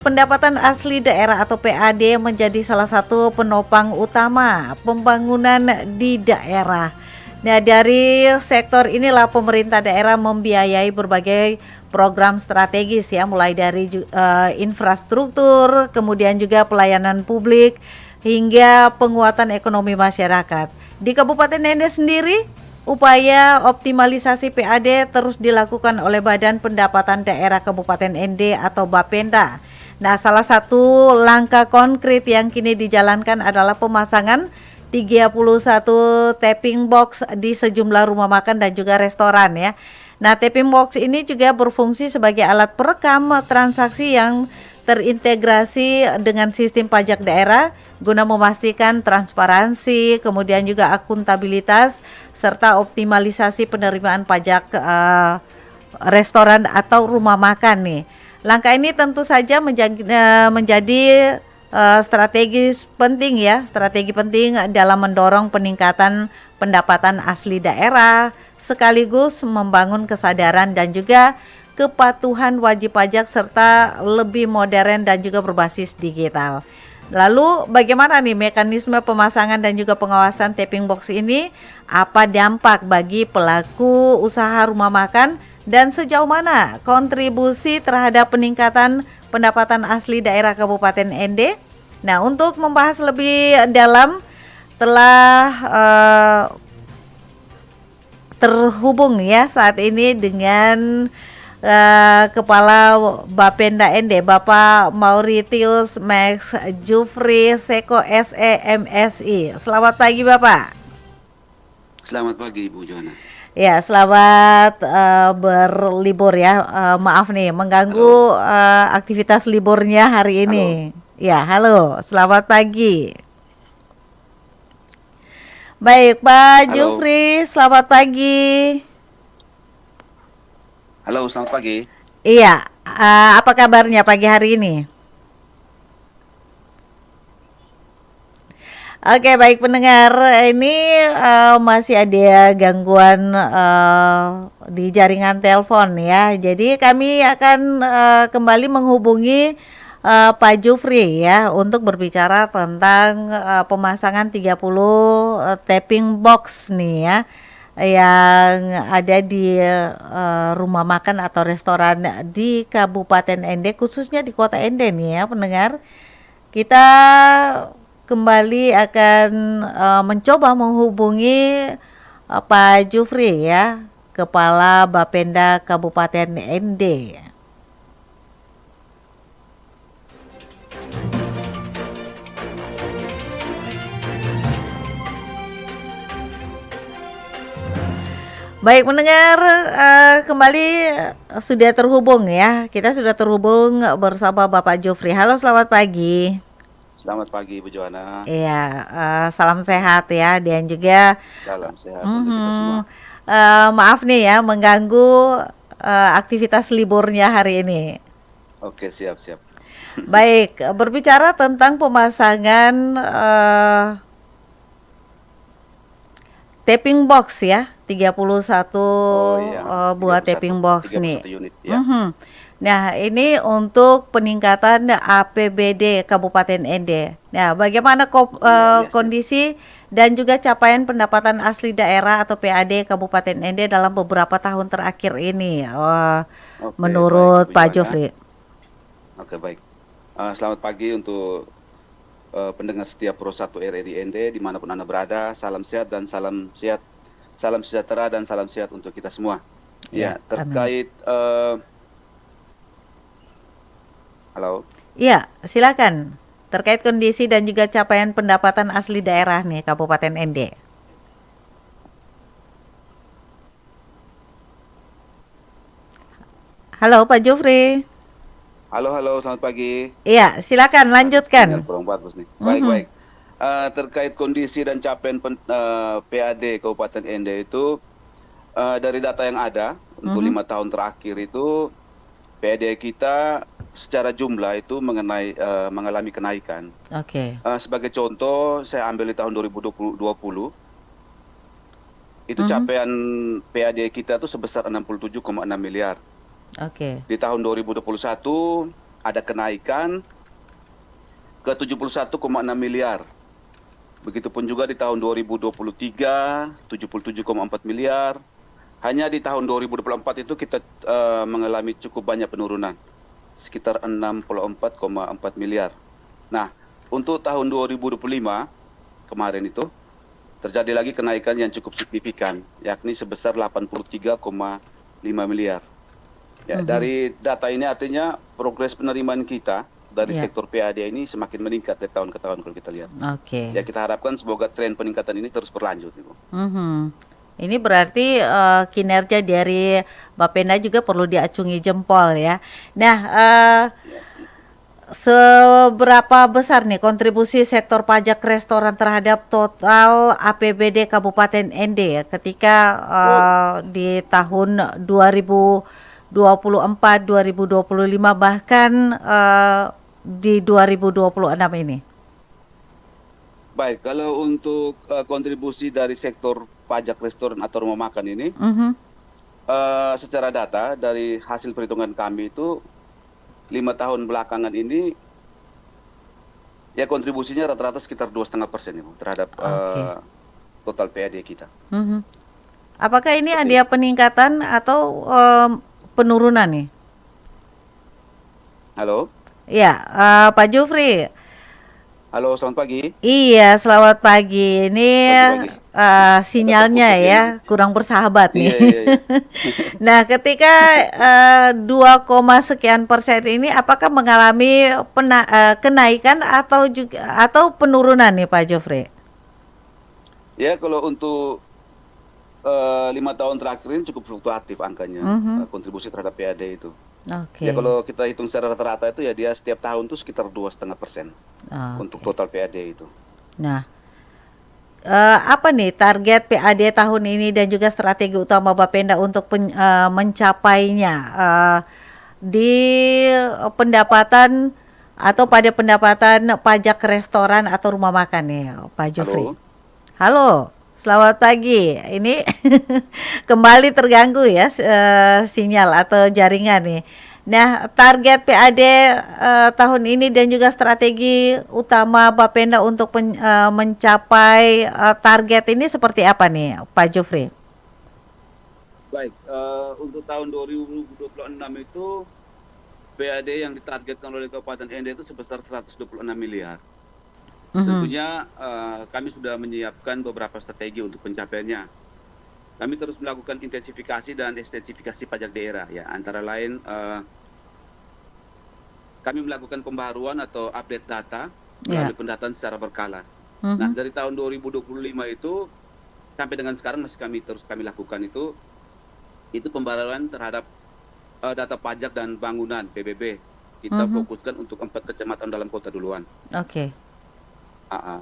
Pendapatan asli daerah atau PAD menjadi salah satu penopang utama pembangunan di daerah. Nah, dari sektor inilah pemerintah daerah membiayai berbagai program strategis ya, mulai dari infrastruktur, kemudian juga pelayanan publik hingga penguatan ekonomi masyarakat. Di Kabupaten Ende sendiri, upaya optimalisasi PAD terus dilakukan oleh Badan Pendapatan Daerah Kabupaten Ende atau Bapenda. Nah, salah satu langkah konkret yang kini dijalankan adalah pemasangan 31 tapping box di sejumlah rumah makan dan juga restoran ya. Nah, tapping box ini juga berfungsi sebagai alat perekam transaksi yang terintegrasi dengan sistem pajak daerah guna memastikan transparansi, kemudian juga akuntabilitas serta optimalisasi penerimaan pajak restoran atau rumah makan nih. Langkah ini tentu saja menjadi strategi penting dalam mendorong peningkatan pendapatan asli daerah, sekaligus membangun kesadaran dan juga kepatuhan wajib pajak serta lebih modern dan juga berbasis digital. Lalu bagaimana nih mekanisme pemasangan dan juga pengawasan tapping box ini? Apa dampak bagi pelaku usaha rumah makan? Dan sejauh mana kontribusi terhadap peningkatan pendapatan asli daerah Kabupaten Ende? Nah, untuk membahas lebih dalam telah terhubung ya saat ini dengan Kepala Bapenda Ende, Bapak Mauritius Max Jufri Seko SEMSI. Selamat pagi Bapak. Selamat pagi Ibu Johanna. Ya, selamat berlibur ya. Maaf nih mengganggu aktivitas liburnya hari ini. Halo. Ya, halo, selamat pagi. Baik, Pak Halo. Jufri, selamat pagi. Halo, selamat pagi. Iya, apa kabarnya pagi hari ini? Oke, baik pendengar, ini masih ada gangguan di jaringan telepon ya. Jadi kami akan kembali menghubungi Pak Jufri ya untuk berbicara tentang pemasangan 30 tapping box nih ya yang ada di rumah makan atau restoran di Kabupaten Ende, khususnya di Kota Ende nih ya pendengar. Kita kembali akan mencoba menghubungi Pak Jufri ya, Kepala Bapenda Kabupaten Ende. Baik mendengar, kembali sudah terhubung ya. Kita sudah terhubung bersama Bapak Jufri. Halo, selamat pagi. Selamat pagi Ibu Johanna. Iya, salam sehat ya, dan juga Salam sehat untuk kita semua. maaf nih ya mengganggu aktivitas liburnya hari ini. Oke, siap. Baik, berbicara tentang pemasangan tapping box ya, 31 Iya, buah tapping box 31 nih. unit ya. Nah, ini untuk peningkatan APBD Kabupaten Ende. Nah, bagaimana Iya, siap. kondisi dan juga capaian pendapatan asli daerah atau PAD Kabupaten Ende dalam beberapa tahun terakhir ini, Oke, baik menurut Ibu Pak Johanna. Jufri? Oke, baik. Selamat pagi untuk pendengar setia Pro 1 RRI Ende dimanapun Anda berada. Salam sehat dan salam sejahtera dan salam sehat untuk kita semua. Ya, Ya, amin. terkait halo. Ya, silakan. Terkait kondisi dan juga capaian pendapatan asli daerah nih Kabupaten Ende. Halo Pak Jufri. Halo, selamat pagi. Iya, silakan Aduh, sinyal lanjutkan. kurang bagus nih. Mhm. Baik. Terkait kondisi dan capaian PAD Kabupaten Ende itu dari data yang ada untuk Mhm. 5 tahun terakhir itu PAD kita secara jumlah itu mengalami kenaikan. Oke. Sebagai contoh, saya ambil di tahun 2020 itu Mhm. capaian PAD kita itu sebesar 67,6 miliar. Oke. Di tahun 2021 ada kenaikan ke 71,6 miliar. Begitupun juga di tahun 2023, 77,4 miliar. Hanya di tahun 2024 itu kita mengalami cukup banyak penurunan, sekitar 64,4 miliar. Nah, untuk tahun 2025 kemarin itu terjadi lagi kenaikan yang cukup signifikan, yakni sebesar 83,5 miliar. Ya, dari data ini artinya progres penerimaan kita dari Ya, sektor PAD ini semakin meningkat dari tahun ke tahun kalau kita lihat. oke. Ya, kita harapkan semoga tren peningkatan ini terus berlanjut, Ibu. Mhm. Ini berarti kinerja dari Bapenda juga perlu diacungi jempol ya. Nah, Ya, seberapa besar nih kontribusi sektor pajak restoran terhadap total APBD Kabupaten ND ya ketika di tahun 2024, 2025 bahkan di 2026 ini? baik, kalau untuk kontribusi dari sektor pajak restoran atau rumah makan ini, Mhm. secara data dari hasil perhitungan kami itu 5 tahun belakangan ini, ya kontribusinya rata-rata sekitar 2,5% Ibu, terhadap Oke. total PAD kita. Mhm. Apakah ini Seperti ada itu. peningkatan atau penurunan nih? Halo, Ya, Pak Jufri. halo, selamat pagi. Iya, selamat pagi. Ini Pagi-pagi. Agak sinyalnya terputus ya ya ini. kurang bersahabat nih. Iya, iya, iya. Nah, ketika 2, sekian persen ini, apakah mengalami kenaikan atau juga atau penurunan nih Pak Jofri? Ya, kalau untuk 5 tahun terakhir ini cukup fluktuatif angkanya, Mhm. kontribusi terhadap PAD itu. Ya, Oke, kalau kita hitung secara rata-rata itu ya dia setiap tahun tuh sekitar 2,5% untuk oke. total PAD itu. Nah, apa nih target PAD tahun ini dan juga strategi utama Bapenda untuk mencapainya di pendapatan atau pada pendapatan pajak restoran atau rumah makan nih, Pak Jufri? Halo? Halo, selamat pagi. Ini kembali terganggu ya sinyal atau jaringan nih. Nah, target PAD tahun ini dan juga strategi utama Bapenda untuk mencapai target ini seperti apa nih, Pak Jufri? Baik, untuk tahun 2026 itu PAD yang ditargetkan oleh Kabupaten ND itu sebesar 126 miliar. Mhm. Tentunya kami sudah menyiapkan beberapa strategi untuk pencapaiannya. Kami terus melakukan intensifikasi dan ekstensifikasi pajak daerah ya, antara lain kami melakukan pembaruan atau update data Ya. melalui pendataan secara berkala. Nah, Mhm. dari tahun 2025 itu sampai dengan sekarang masih kami lakukan itu pembaruan terhadap data pajak dan bangunan PBB. Kita Mhm. fokuskan untuk 4 kecamatan dalam kota duluan. Oke. AA.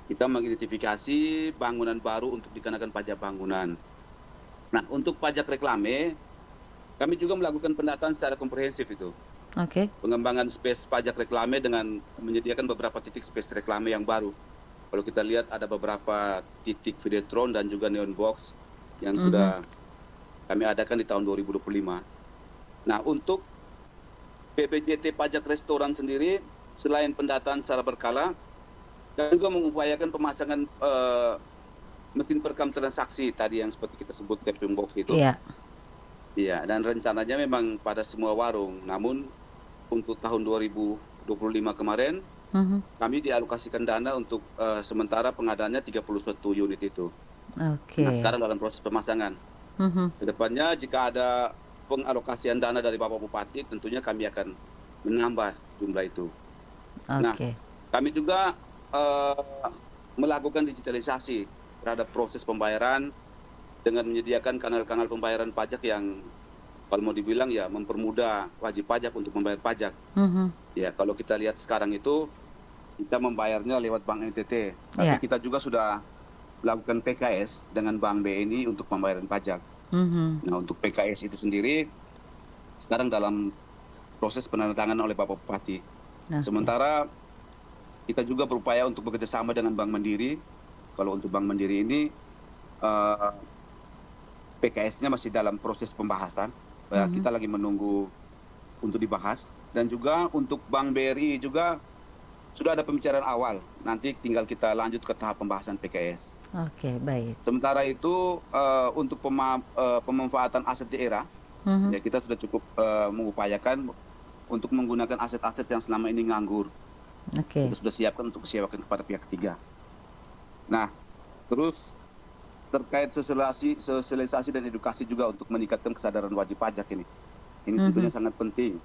Kita mengidentifikasi bangunan baru untuk dikenakan pajak bangunan. Nah, untuk pajak reklame, kami juga melakukan pendataan secara komprehensif itu. Oke. Pengembangan space pajak reklame dengan menyediakan beberapa titik space reklame yang baru. Kalau kita lihat ada beberapa titik Videotron dan juga Neon Box yang Mhm. sudah kami adakan di tahun 2025. Nah, untuk BPJT pajak restoran sendiri, selain pendataan secara berkala, kami juga mengupayakan pemasangan mesin perekam transaksi tadi yang seperti kita sebut tapping box itu. Iya. Iya, dan rencananya memang pada semua warung. Namun untuk tahun 2025 kemarin, Mhm. kami dialokasikan dana untuk sementara pengadaannya 31 unit itu. Nah, Oke. sekarang dalam proses pemasangan. Mhm. Kedepannya jika ada pengalokasian dana dari Bapak Bupati, tentunya kami akan menambah jumlah itu. Nah, Oke. kami juga melakukan digitalisasi terhadap proses pembayaran dengan menyediakan kanal-kanal pembayaran pajak yang kalau mau dibilang ya mempermudah wajib pajak untuk membayar pajak. Mhm. Ya, kalau kita lihat sekarang itu kita membayarnya lewat Bank NTT, tapi Iya. kita juga sudah melakukan PKS dengan Bank BNI untuk pembayaran pajak. Mhm. Nah, untuk PKS itu sendiri sekarang dalam proses penandatanganan oleh Bapak Bupati. Oke. Sementara kita juga berupaya untuk bekerja sama dengan Bank Mandiri. Kalau untuk Bank Mandiri ini eh, PKS-nya masih dalam proses pembahasan. Mhm. Kita lagi menunggu untuk dibahas. Dan juga untuk Bank BRI juga sudah ada pembicaraan awal. Nanti tinggal kita lanjut ke tahap pembahasan PKS. Oke, baik. Sementara itu untuk pemanfaatan aset daerah, Mhm. ya kita sudah cukup mengupayakan untuk menggunakan aset-aset yang selama ini nganggur. Oke. Kita sudah siapkan untuk disewakan kepada pihak ketiga. Nah, terus terkait sosialisasi dan edukasi juga untuk meningkatkan kesadaran wajib pajak ini. Ini tentunya Mhm. sangat penting.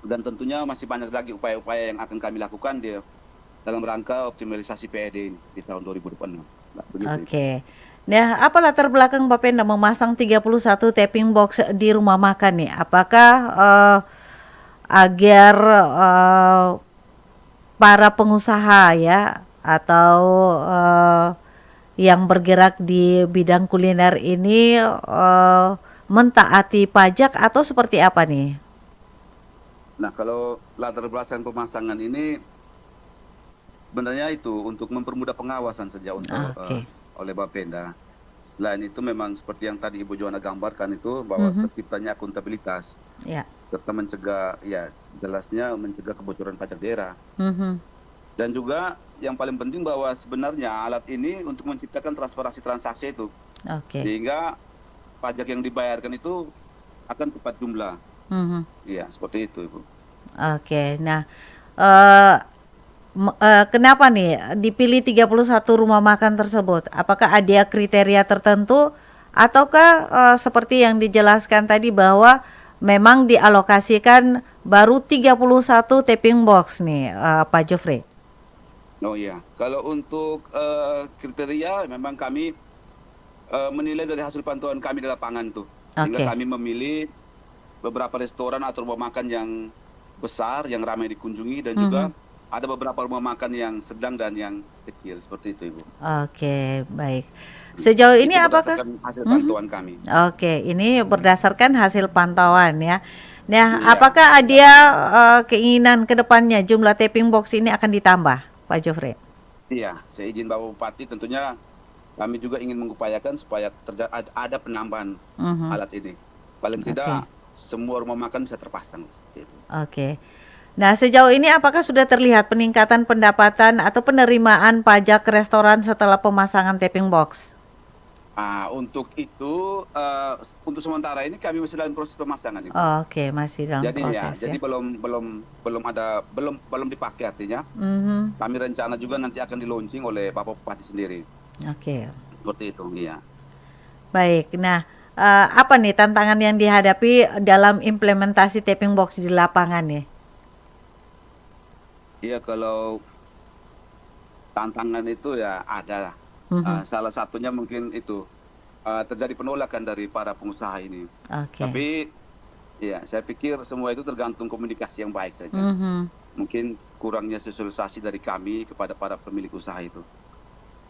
Dan tentunya masih banyak lagi upaya-upaya yang akan kami lakukan dalam rangka optimalisasi PED ini di tahun 2026. Nah, begitu. Oke. Nah, apa latar belakang Bapenda memasang 31 tapping box di rumah makan nih? Apakah agar para pengusaha ya atau yang bergerak di bidang kuliner ini mentaati pajak atau seperti apa nih? Nah, kalau latar belakang pemasangan ini sebenarnya itu untuk mempermudah pengawasan saja untuk Oke. oleh Bapenda. Selain itu memang seperti yang tadi Ibu Joana gambarkan itu bahwa Mhm. terciptanya akuntabilitas Ya. serta mencegah ya jelasnya mencegah kebocoran pajak daerah. Mhm. Dan juga yang paling penting bahwa sebenarnya alat ini untuk menciptakan transparansi transaksi itu Oke. sehingga pajak yang dibayarkan itu akan tepat jumlah. Mhm. Iya, seperti itu, Ibu. Oke. Nah, eh kenapa nih dipilih 31 rumah makan tersebut? Apakah ada kriteria tertentu ataukah seperti yang dijelaskan tadi bahwa memang dialokasikan baru 31 tapping box nih, Pak Jofre? Oh iya, kalau untuk kriteria memang kami menilai dari hasil pantauan kami di lapangan tuh. Sehingga Oke. kami memilih beberapa restoran atau rumah makan yang besar, yang ramai dikunjungi, dan juga Mhm. ada beberapa rumah makan yang sedang dan yang kecil, seperti itu, Ibu. Oke, baik. Sejauh ini Itu apakah berdasarkan hasil Mhm. pantauan kami. Oke, ini berdasarkan hasil pantauan ya. Nah, Iya, apakah ada keinginan ke depannya jumlah tapping box ini akan ditambah, Pak Jofre? iya. Saya izin Bapak Bupati, tentunya kami juga ingin mengupayakan supaya ada penambahan Mhm. alat ini. Paling Oke. tidak semua rumah makan bisa terpasang, seperti itu. Oke. Nah, sejauh ini apakah sudah terlihat peningkatan pendapatan atau penerimaan pajak restoran setelah pemasangan tapping box? Untuk itu, untuk sementara ini kami masih dalam proses pemasangan, Ibu. Oke, masih dalam proses Jadi ya. belum dipakai artinya. Mhm. Kami rencana juga nanti akan di-launching oleh Bapak Bupati sendiri. Oke. Seperti itu, iya. Baik. Nah, apa nih tantangan yang dihadapi dalam implementasi tapping box di lapangan nih? Iya, kalau tantangan itu ya ada lah. Mhm. Salah satunya mungkin itu, terjadi penolakan dari para pengusaha ini. Oke. Tapi ya saya pikir semua itu tergantung komunikasi yang baik saja. Mhm. Mungkin kurangnya sosialisasi dari kami kepada para pemilik usaha itu.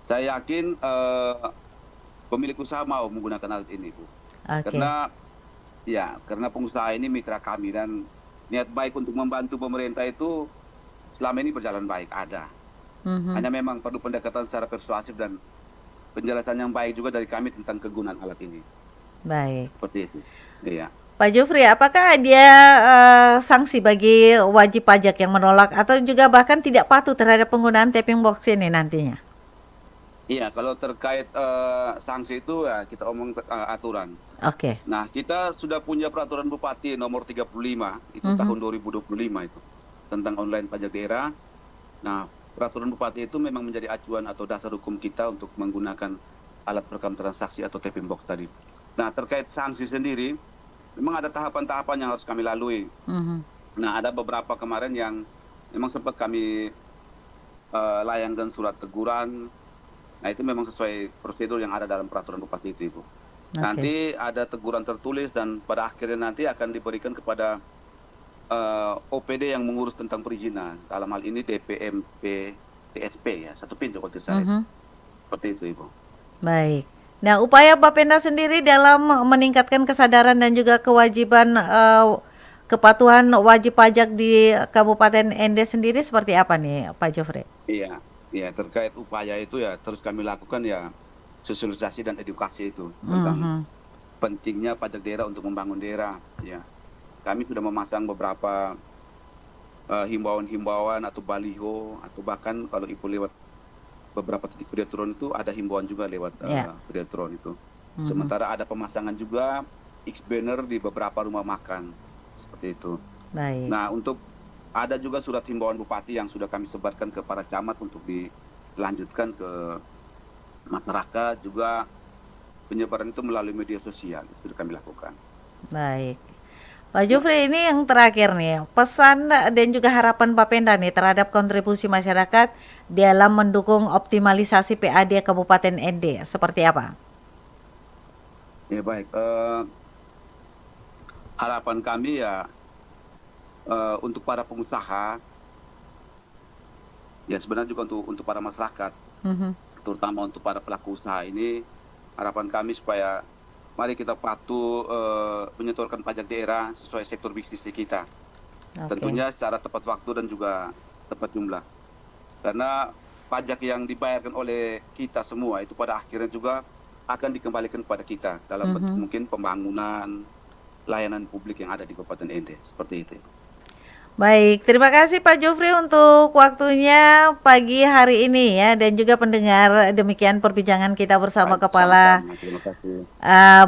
Saya yakin pemilik usaha mau menggunakan alat ini, Bu. Oke. Karena ya, karena pengusaha ini mitra kami dan niat baik untuk membantu pemerintah itu selama ini berjalan baik, ada. Mhm. Hanya memang perlu pendekatan secara persuasif dan penjelasan yang baik juga dari kami tentang kegunaan alat ini. Baik. Seperti itu. Iya. Pak Jufri, apakah ada sanksi bagi wajib pajak yang menolak atau juga bahkan tidak patuh terhadap penggunaan tapping box ini nantinya? Iya, kalau terkait sanksi itu ya kita omong aturan. Oke. Nah, kita sudah punya peraturan Bupati nomor 35 itu Mhm. tahun 2025 itu tentang online pajak daerah. Nah, peraturan Bupati itu memang menjadi acuan atau dasar hukum kita untuk menggunakan alat perekam transaksi atau tapping box tadi. Nah, terkait sanksi sendiri, memang ada tahapan-tahapan yang harus kami lalui. Mhm. Nah, ada beberapa kemarin yang memang sempat kami layangkan surat teguran. Nah, itu memang sesuai prosedur yang ada dalam peraturan Bupati itu, Ibu. Oke. Nanti ada teguran tertulis dan pada akhirnya nanti akan diberikan kepada OPD yang mengurus tentang perizinan. Dalam hal ini DPMP TSP ya, satu pintu kalau tidak salah itu. Mhm. Seperti itu, Ibu. Baik. Nah, upaya Bapenda sendiri dalam meningkatkan kesadaran dan juga kewajiban kepatuhan wajib pajak di Kabupaten Ende sendiri seperti apa nih, Pak Jofre? Iya, iya, terkait upaya itu ya terus kami lakukan ya sosialisasi dan edukasi itu tentang Mhm. pentingnya pajak daerah untuk membangun daerah. Ya, kami sudah memasang beberapa himbauan-himbauan atau baliho, atau bahkan kalau Ibu lewat beberapa titik videotron itu ada himbauan juga lewat Ya. videotron itu. Mhm. Sementara ada pemasangan juga X-banner di beberapa rumah makan, seperti itu. Baik. Nah, untuk ada juga surat himbauan bupati yang sudah kami sebarkan ke para camat untuk dilanjutkan ke masyarakat, juga penyebaran itu melalui media sosial sudah kami lakukan. Baik. Pak Jufri, ini yang terakhir nih, pesan dan juga harapan Bapenda nih terhadap kontribusi masyarakat dalam mendukung optimalisasi PAD Kabupaten ND, seperti apa? Ya baik, harapan kami ya untuk para pengusaha, ya sebenarnya juga untuk para masyarakat, Mhm. terutama untuk para pelaku usaha ini, harapan kami supaya mari kita patuh menyetorkan pajak daerah sesuai sektor bisnis kita. Oke. Tentunya secara tepat waktu dan juga tepat jumlah. Karena pajak yang dibayarkan oleh kita semua itu pada akhirnya juga akan dikembalikan kepada kita dalam bentuk Mhm. mungkin pembangunan layanan publik yang ada di Kabupaten Ende. Seperti itu. Baik, terima kasih Pak Jufri untuk waktunya pagi hari ini ya, dan juga pendengar, demikian perbincangan kita bersama Baik, Kepala sama-sama. Terima kasih.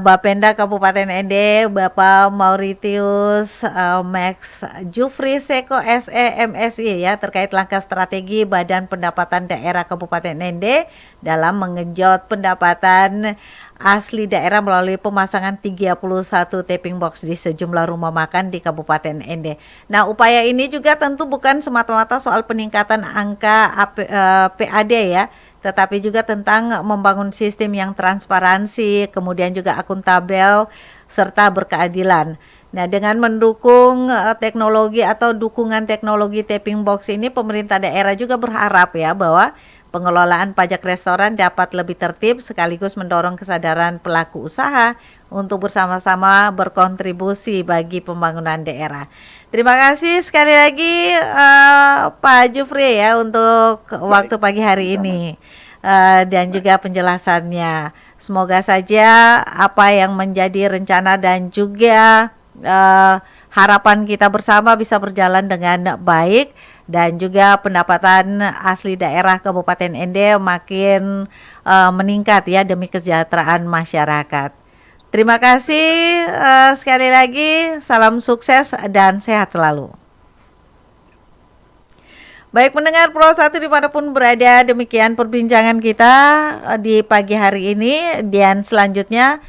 Bapenda Kabupaten ND, Bapak Mauritius Max Jufri Seko SE MSI ya, terkait langkah strategi Badan Pendapatan Daerah Kabupaten ND dalam mengenjot pendapatan asli daerah melalui pemasangan 31 taping box di sejumlah rumah makan di Kabupaten ND. Nah, upaya ini juga tentu bukan semata-mata soal peningkatan angka PAD ya, tetapi juga tentang membangun sistem yang transparansi, kemudian juga akuntabel, serta berkeadilan. Nah, dengan mendukung teknologi atau dukungan teknologi taping box ini, pemerintah daerah juga berharap ya bahwa pengelolaan pajak restoran dapat lebih tertib sekaligus mendorong kesadaran pelaku usaha untuk bersama-sama berkontribusi bagi pembangunan daerah. Terima kasih sekali lagi Pak Jufri ya untuk waktu Baik, pagi hari sama-sama. ini dan Baik. juga penjelasannya. Semoga saja apa yang menjadi rencana dan juga harapan kita bersama bisa berjalan dengan baik, dan juga pendapatan asli daerah Kabupaten Ende makin meningkat ya demi kesejahteraan masyarakat. Terima kasih sekali lagi, salam sukses dan sehat selalu. Baik pendengar Pro 1 dimanapun berada, demikian perbincangan kita di pagi hari ini, dan selanjutnya